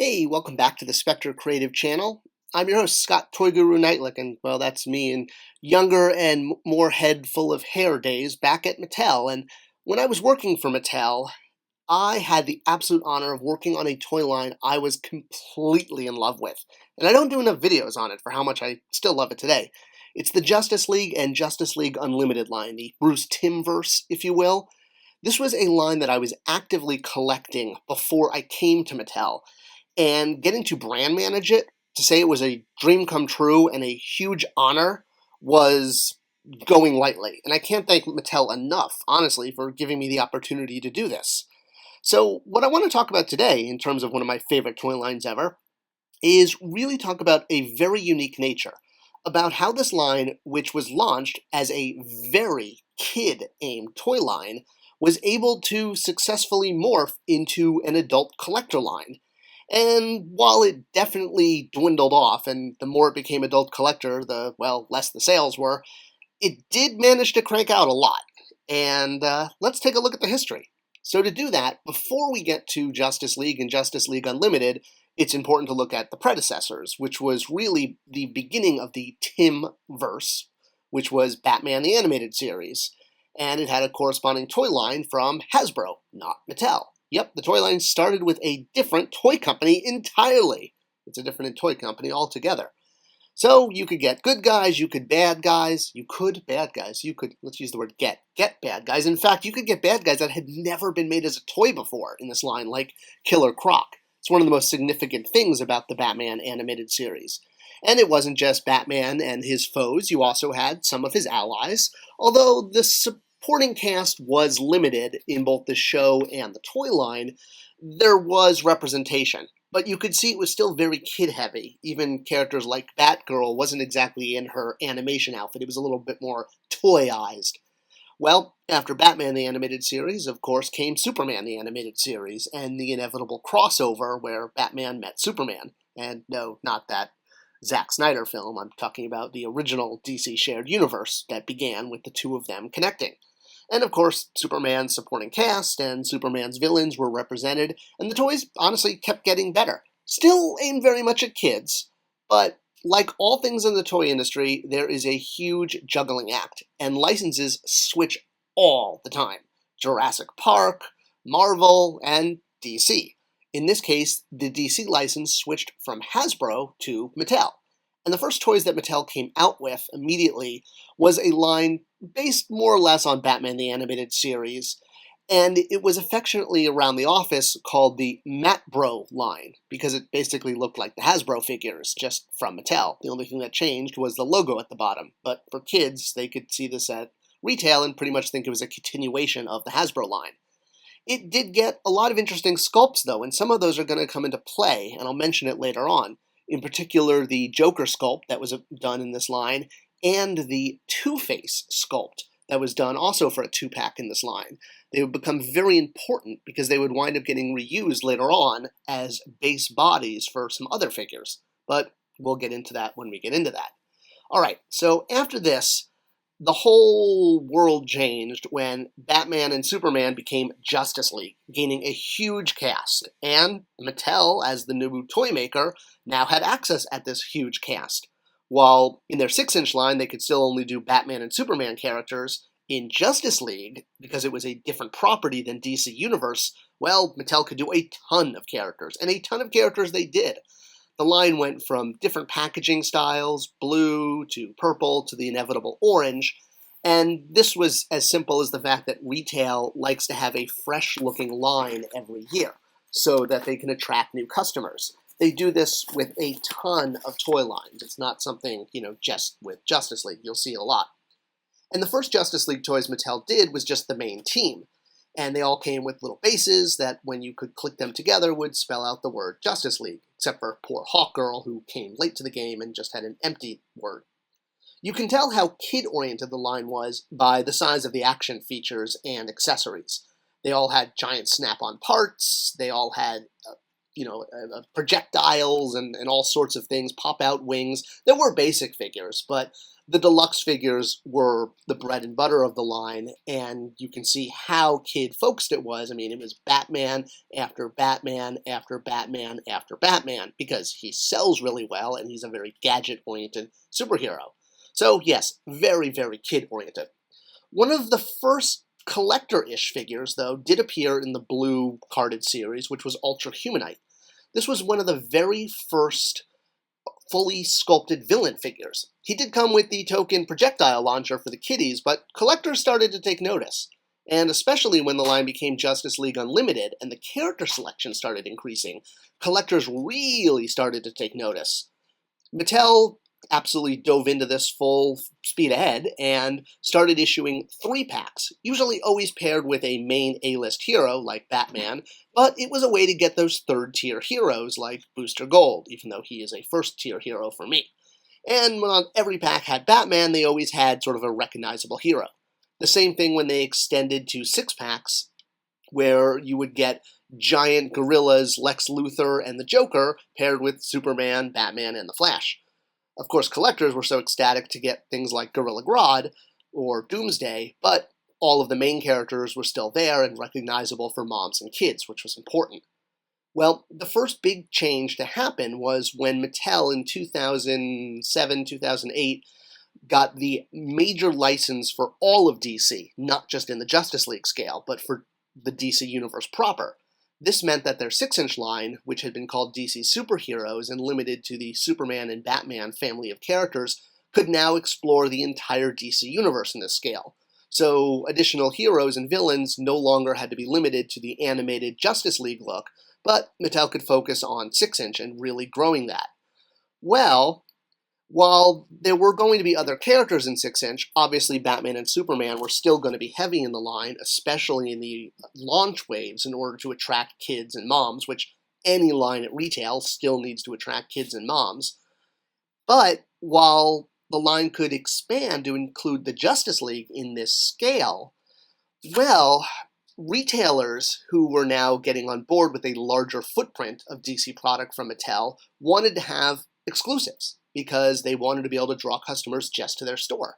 Hey, welcome back to the Spector Creative channel. I'm your host, Scott Toy Guru Neitlich, and well, that's me in younger and more head full of hair days back at Mattel. And when I was working for Mattel, I had the absolute honor of working on a toy line I was completely in love with. And I don't do enough videos on it for how much I still love it today. It's the Justice League and Justice League Unlimited line, the Bruce Timm-verse, if you will. This was a line that I was actively collecting before I came to Mattel. And getting to brand manage it, to say it was a dream come true and a huge honor, was going lightly. And I can't thank Mattel enough, honestly, for giving me the opportunity to do this. So what I want to talk about today, in terms of one of my favorite toy lines ever, is really talk about a very unique nature, about how this line, which was launched as a very kid-aimed toy line, was able to successfully morph into an adult collector line. And while it definitely dwindled off, and the more it became adult collector, the, well, less the sales were, it did manage to crank out a lot. And let's take a look at the history. So to do that, before we get to Justice League and Justice League Unlimited, it's important to look at the predecessors, which was really the beginning of the Timm-verse, which was Batman the Animated Series. And it had a corresponding toy line from Hasbro, not Mattel. Yep, the toy line started with a different toy company entirely. It's a different toy company altogether. So you could get good guys, you could bad guys, let's use the word get bad guys. In fact, you could get bad guys that had never been made as a toy before in this line, like Killer Croc. It's one of the most significant things about the Batman animated series. And it wasn't just Batman and his foes, you also had some of his allies, although the supporting cast was limited in both the show and the toy line. There was representation, but you could see it was still very kid-heavy. Even characters like Batgirl wasn't exactly in her animation outfit. It was a little bit more toyized. Well, after Batman the Animated Series, of course, came Superman the Animated Series, and the inevitable crossover where Batman met Superman. And no, not that Zack Snyder film. I'm talking about the original DC shared universe that began with the two of them connecting. And of course, Superman's supporting cast and Superman's villains were represented, and the toys honestly kept getting better. Still aimed very much at kids, but like all things in the toy industry, there is a huge juggling act, and licenses switch all the time. Jurassic Park, Marvel, and DC. In this case, the DC license switched from Hasbro to Mattel. And the first toys that Mattel came out with immediately was a line based more or less on Batman the Animated Series, and it was affectionately around the office called the Matbro line, because it basically looked like the Hasbro figures, just from Mattel. The only thing that changed was the logo at the bottom, but for kids, they could see this at retail and pretty much think it was a continuation of the Hasbro line. It did get a lot of interesting sculpts, though, and some of those are going to come into play, and I'll mention it later on. In particular, the Joker sculpt that was done in this line, and the Two-Face sculpt that was done also for a two-pack in this line. They would become very important because they would wind up getting reused later on as base bodies for some other figures. But we'll get into that when we get into that. All right, so after this, the whole world changed when Batman and Superman became Justice League, gaining a huge cast. And Mattel, as the new toy maker, now had access at this huge cast. While in their 6-inch line, they could still only do Batman and Superman characters, in Justice League, because it was a different property than DC Universe, well, Mattel could do a ton of characters, and a ton of characters they did. The line went from different packaging styles, blue to purple to the inevitable orange, and this was as simple as the fact that retail likes to have a fresh-looking line every year so that they can attract new customers. They do this with a ton of toy lines. It's not something, just with Justice League. You'll see it a lot. And the first Justice League toys Mattel did was just the main team. And they all came with little bases that, when you could click them together, would spell out the word Justice League, except for poor Hawkgirl, who came late to the game and just had an empty word. You can tell how kid-oriented the line was by the size of the action features and accessories. They all had giant snap-on parts, they all had projectiles and all sorts of things, pop out wings. There were basic figures, but the deluxe figures were the bread and butter of the line, and you can see how kid-focused it was. I mean, it was Batman after Batman after Batman after Batman, because he sells really well, and he's a very gadget-oriented superhero. So yes, very, very kid-oriented. One of the first collector-ish figures, though, did appear in the blue carded series, which was Ultra Humanite. This was one of the very first fully sculpted villain figures. He did come with the token projectile launcher for the kiddies, but collectors started to take notice. And especially when the line became Justice League Unlimited and the character selection started increasing, collectors really started to take notice. Mattel absolutely dove into this full speed ahead and started issuing 3-packs, usually always paired with a main A-list hero like Batman, but it was a way to get those third-tier heroes like Booster Gold, even though he is a first-tier hero for me. And when every pack had Batman, they always had sort of a recognizable hero. The same thing when they extended to 6-packs, where you would get giant gorillas, Lex Luthor, and the Joker paired with Superman, Batman, and the Flash. Of course, collectors were so ecstatic to get things like Gorilla Grodd or Doomsday, but all of the main characters were still there and recognizable for moms and kids, which was important. Well, the first big change to happen was when Mattel in 2007, 2008 got the major license for all of DC, not just in the Justice League scale, but for the DC universe proper. This meant that their 6-inch line, which had been called DC Superheroes and limited to the Superman and Batman family of characters, could now explore the entire DC universe in this scale. So additional heroes and villains no longer had to be limited to the animated Justice League look, but Mattel could focus on 6-inch and really growing that. Well, while there were going to be other characters in 6-inch, obviously Batman and Superman were still going to be heavy in the line, especially in the launch waves, in order to attract kids and moms, which any line at retail still needs to attract kids and moms. But while the line could expand to include the Justice League in this scale, well, retailers who were now getting on board with a larger footprint of DC product from Mattel wanted to have exclusives, because they wanted to be able to draw customers just to their store.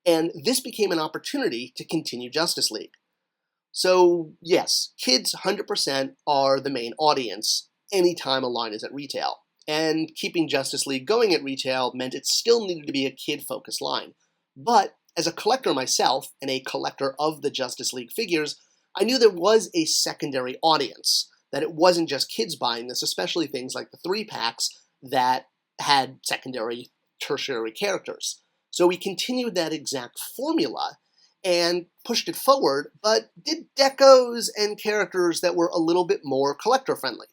And this became an opportunity to continue Justice League. So yes, kids 100% are the main audience anytime a line is at retail. And keeping Justice League going at retail meant it still needed to be a kid-focused line. But as a collector myself, and a collector of the Justice League figures, I knew there was a secondary audience, that it wasn't just kids buying this, especially things like the 3-packs that had secondary, tertiary characters. So we continued that exact formula and pushed it forward, but did decos and characters that were a little bit more collector-friendly.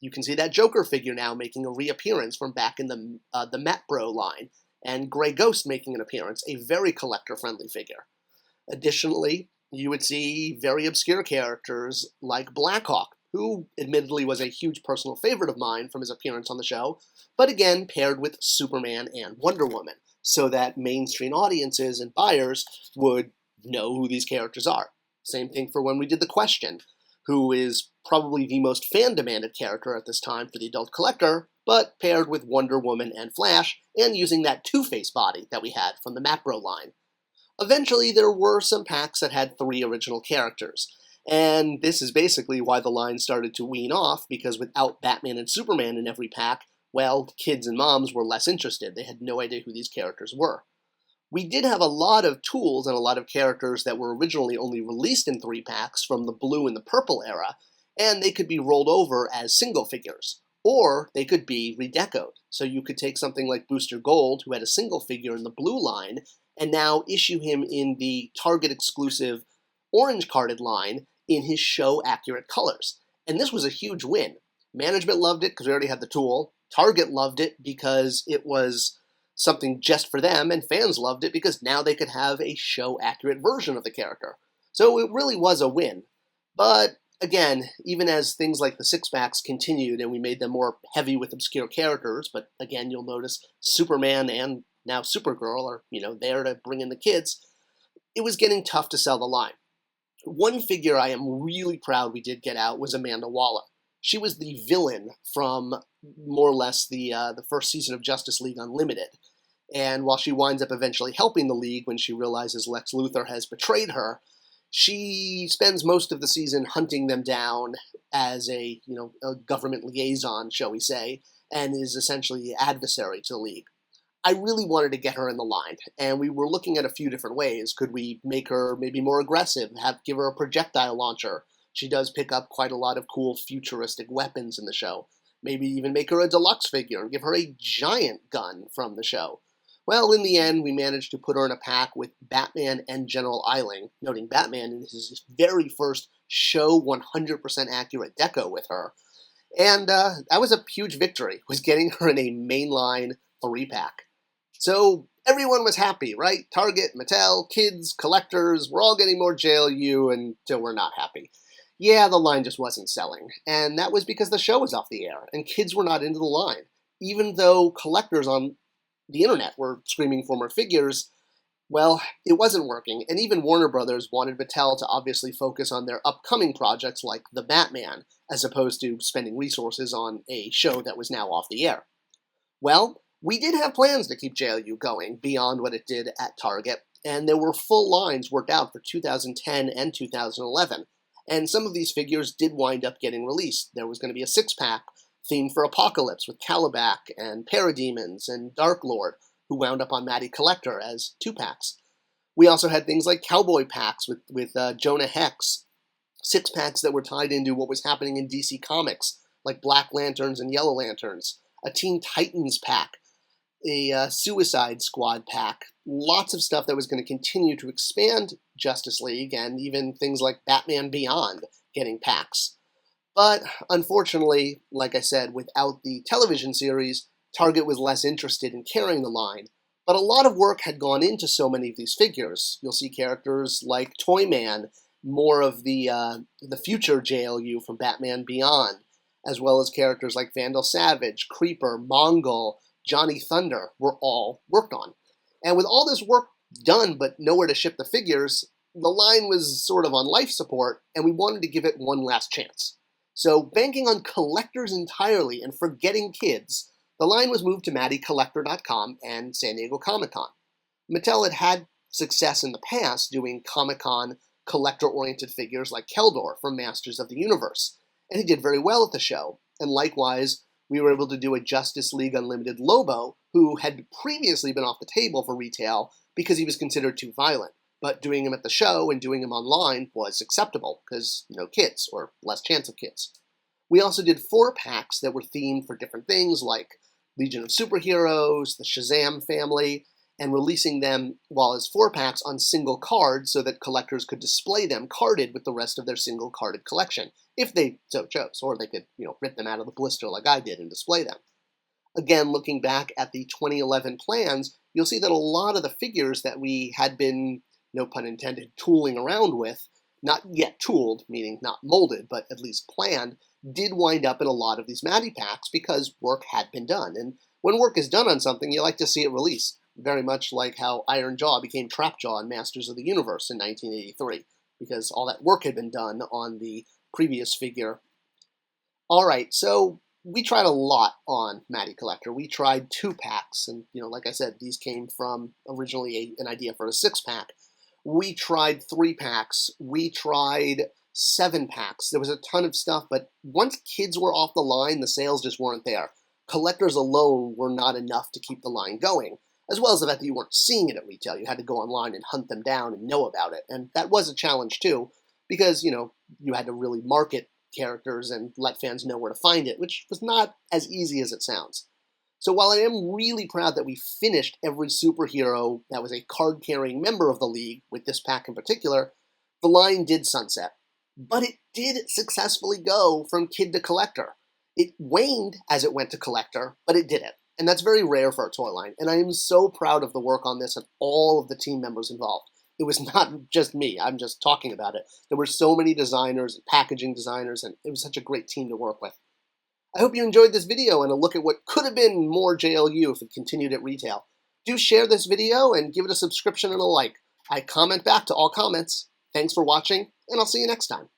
You can see that Joker figure now making a reappearance from back in the Matbro line, and Grey Ghost making an appearance, a very collector-friendly figure. Additionally, you would see very obscure characters like Blackhawk, who admittedly was a huge personal favorite of mine from his appearance on the show, but again paired with Superman and Wonder Woman, so that mainstream audiences and buyers would know who these characters are. Same thing for when we did The Question, who is probably the most fan-demanded character at this time for the adult collector, but paired with Wonder Woman and Flash, and using that Two-Face body that we had from the Matbro line. Eventually, there were some packs that had 3 original characters, and this is basically why the line started to wean off, because without Batman and Superman in every pack, well, kids and moms were less interested. They had no idea who these characters were. We did have a lot of tools and a lot of characters that were originally only released in 3-packs from the blue and the purple era, and they could be rolled over as single figures, or they could be redecoed. So you could take something like Booster Gold, who had a single figure in the blue line, and now issue him in the Target exclusive orange carded line in his show-accurate colors. And this was a huge win. Management loved it because we already had the tool. Target loved it because it was something just for them, and fans loved it because now they could have a show-accurate version of the character. So it really was a win. But again, even as things like the 6-packs continued and we made them more heavy with obscure characters, but again, you'll notice Superman and now Supergirl are, there to bring in the kids, it was getting tough to sell the line. One figure I am really proud we did get out was Amanda Waller. She was the villain from more or less the first season of Justice League Unlimited. And while she winds up eventually helping the League when she realizes Lex Luthor has betrayed her, she spends most of the season hunting them down as a government liaison, shall we say, and is essentially the adversary to the League. I really wanted to get her in the line, and we were looking at a few different ways. Could we make her maybe more aggressive, give her a projectile launcher? She does pick up quite a lot of cool futuristic weapons in the show. Maybe even make her a deluxe figure and give her a giant gun from the show. Well, in the end, we managed to put her in a pack with Batman and General Eiling, noting Batman in his very first show 100% accurate deco with her. And that was a huge victory, was getting her in a mainline 3-pack. So everyone was happy, right? Target, Mattel, kids, collectors, we're all getting more JLU until we're not happy. Yeah, the line just wasn't selling, and that was because the show was off the air, and kids were not into the line. Even though collectors on the internet were screaming for more figures, well, it wasn't working, and even Warner Brothers wanted Mattel to obviously focus on their upcoming projects like The Batman, as opposed to spending resources on a show that was now off the air. Well, we did have plans to keep JLU going beyond what it did at Target, and there were full lines worked out for 2010 and 2011, and some of these figures did wind up getting released. There was going to be a 6-pack themed for Apocalypse with Calabac and Parademons and Dark Lord, who wound up on Matty Collector as 2-packs. We also had things like Cowboy packs with Jonah Hex, 6-packs that were tied into what was happening in DC Comics, like Black Lanterns and Yellow Lanterns, a Teen Titans pack, a Suicide Squad pack, lots of stuff that was going to continue to expand Justice League, and even things like Batman Beyond getting packs. But unfortunately, like I said, without the television series, Target was less interested in carrying the line. But a lot of work had gone into so many of these figures. You'll see characters like Toyman, more of the future JLU from Batman Beyond, as well as characters like Vandal Savage, Creeper, Mongol, Johnny Thunder were all worked on. And with all this work done but nowhere to ship the figures, the line was sort of on life support, and we wanted to give it one last chance. So, banking on collectors entirely and forgetting kids, the line was moved to MattyCollector.com and San Diego Comic-Con. Mattel had success in the past doing Comic-Con collector-oriented figures like Keldor from Masters of the Universe, and he did very well at the show. And likewise, we were able to do a Justice League Unlimited Lobo, who had previously been off the table for retail because he was considered too violent. But doing him at the show and doing him online was acceptable, because, kids, or less chance of kids. We also did 4-packs that were themed for different things, like Legion of Superheroes, the Shazam family, and releasing them while as 4-packs on single cards so that collectors could display them carded with the rest of their single-carded collection, if they so chose, or they could, rip them out of the blister like I did and display them. Again, looking back at the 2011 plans, you'll see that a lot of the figures that we had been, no pun intended, tooling around with, not yet tooled, meaning not molded, but at least planned, did wind up in a lot of these Matty packs because work had been done. And when work is done on something, you like to see it released, very much like how Iron Jaw became Trapjaw in Masters of the Universe in 1983, because all that work had been done on the previous figure. All right, so we tried a lot on Matty Collector. We tried 2-packs, and like I said, these came from originally an idea for a 6-pack. We tried 3-packs. We tried 7-packs. There was a ton of stuff, but once kids were off the line, the sales just weren't there. Collectors alone were not enough to keep the line going, as well as the fact that you weren't seeing it at retail. You had to go online and hunt them down and know about it, and that was a challenge too, because, you had to really market characters and let fans know where to find it, which was not as easy as it sounds. So while I am really proud that we finished every superhero that was a card-carrying member of the League, with this pack in particular, the line did sunset. But it did successfully go from kid to collector. It waned as it went to collector, but it did it. And that's very rare for a toy line. And I am so proud of the work on this and all of the team members involved. It was not just me. I'm just talking about it. There were so many designers and packaging designers, and it was such a great team to work with. I hope you enjoyed this video and a look at what could have been more JLU if it continued at retail. Do share this video and give it a subscription and a like. I comment back to all comments. Thanks for watching, and I'll see you next time.